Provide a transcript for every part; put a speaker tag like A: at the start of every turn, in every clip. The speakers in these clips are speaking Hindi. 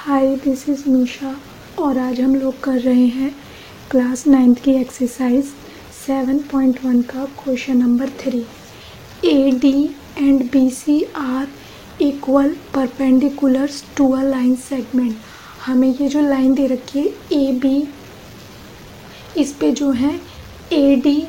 A: हाय, दिस इज़ मीशा और आज हम लोग कर रहे हैं क्लास 9th की एक्सरसाइज 7.1 का question number 3। A D and B C are equal perpendiculars to a line segment. हमें ये जो लाइन दे रखी है ए बी, इस पे जो है ए डी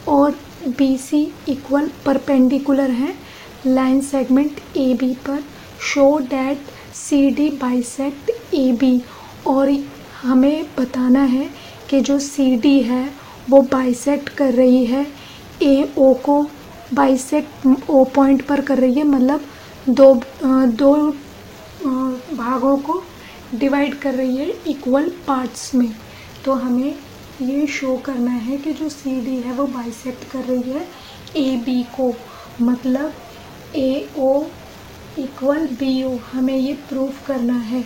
A: और बी सी इक्वल परपेंडिकुलर हैं लाइन सेगमेंट ए बी पर। Show that C D bisect A B, और हमें बताना है कि जो सी डी है वो बाइसेक्ट कर रही है ए ओ को, बाइसेक्ट ओ पॉइंट पर कर रही है, मतलब दो भागों को डिवाइड कर रही है इक्वल पार्ट्स में। तो हमें ये शो करना है कि जो सी डी है वो बाइसेक्ट कर रही है ए बी को, मतलब ए ओ इक्वल बी ओ। हमें ये प्रूफ करना है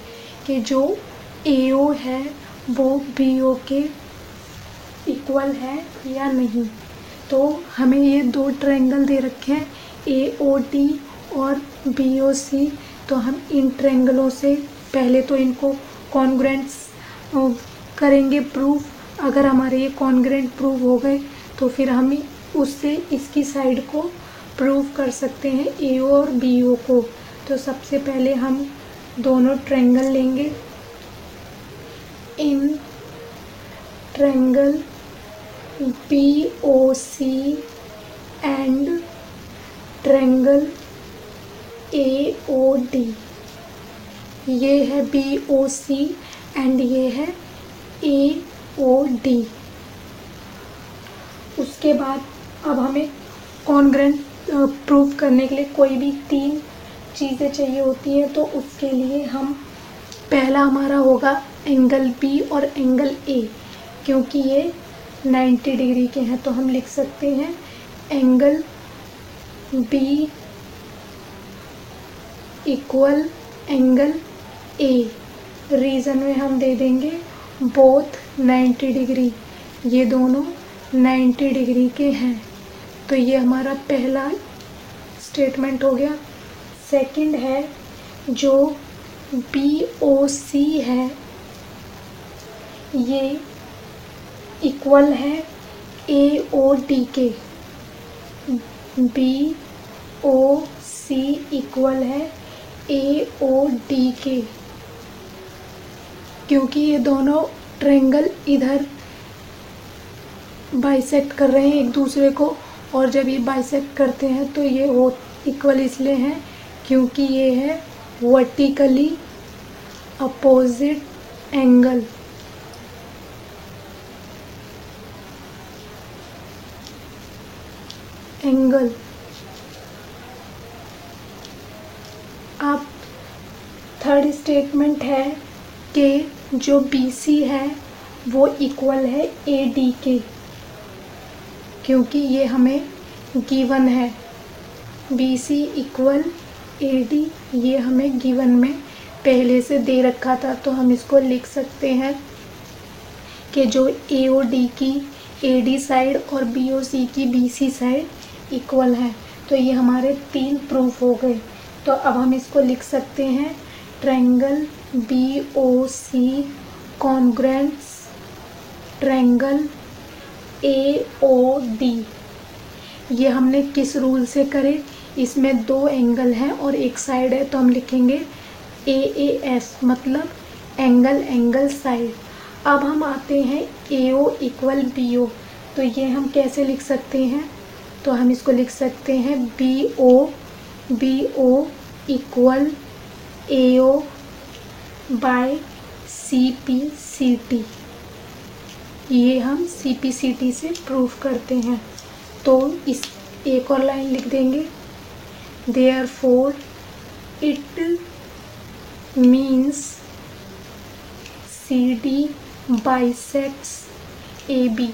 A: कि जो ए ओ है वो बी ओ के इक्वल है या नहीं। तो हमें ये दो ट्रायंगल दे रखे हैं ए ओ डी और बी ओ सी। तो हम इन ट्रायंगलों से पहले तो इनको कॉन्ग्रुएंट्स करेंगे प्रूफ। अगर हमारे ये कॉन्ग्रुएंट प्रूव हो गए तो फिर हम उससे इसकी साइड को प्रूव कर सकते हैं ए ओ और बी ओ को। तो सबसे पहले हम दोनों ट्रायंगल लेंगे। In triangle B O C and triangle A O D, ये है बी ओ सी एंड ये है ए ओ डी। उसके बाद अब हमें कॉन्ग्रुएंट प्रूव करने के लिए कोई भी तीन चीज़ें चाहिए होती हैं। तो उसके लिए हम पहला हमारा होगा एंगल बी और एंगल ए, क्योंकि ये 90 डिग्री के हैं। तो हम लिख सकते हैं angle B equal angle A. Reason में हम दे देंगे बोथ 90 डिग्री, ये दोनों 90 डिग्री के हैं। तो ये हमारा पहला स्टेटमेंट हो गया। सेकंड है जो बी ओ सी है ये इक्वल है ए ओ डी के। बी ओ सी इक्वल है ए ओ डी के, क्योंकि ये दोनों ट्रायंगल इधर बाइसेक्ट कर रहे हैं एक दूसरे को, और जब ये बाइसेक्ट करते हैं तो ये हो इक्वल इसलिए हैं क्योंकि ये है वर्टिकली अपोजिट एंगल। अब थर्ड स्टेटमेंट है कि जो बी सी है वो इक्वल है ए डी के, क्योंकि ये हमें गिवन है B C equal A D, ये हमें गिवन में पहले से दे रखा था। तो हम इसको लिख सकते हैं कि जो ए ओ डी की ए डी साइड और बी ओ सी की बी सी साइड इक्वल है। तो ये हमारे तीन प्रूफ हो गए। तो अब हम इसको लिख सकते हैं triangle B O C congruents triangle A O D. ये हमने किस रूल से करे, इसमें दो एंगल हैं और एक साइड है, तो हम लिखेंगे ए ए एस, मतलब एंगल एंगल साइड। अब हम आते हैं ए ओ इक्वल बी ओ। तो ये हम कैसे लिख सकते हैं, तो हम इसको लिख सकते हैं B O equal A O by C P C T. ये हम सी पी सी टी से प्रूफ करते हैं। तो इस एक और लाइन लिख देंगे, therefore it means C D bisects A B.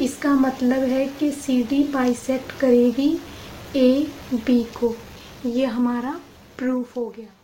A: इसका मतलब है कि सी डी बाइसेक्ट करेगी ए बी को। ये हमारा प्रूफ हो गया।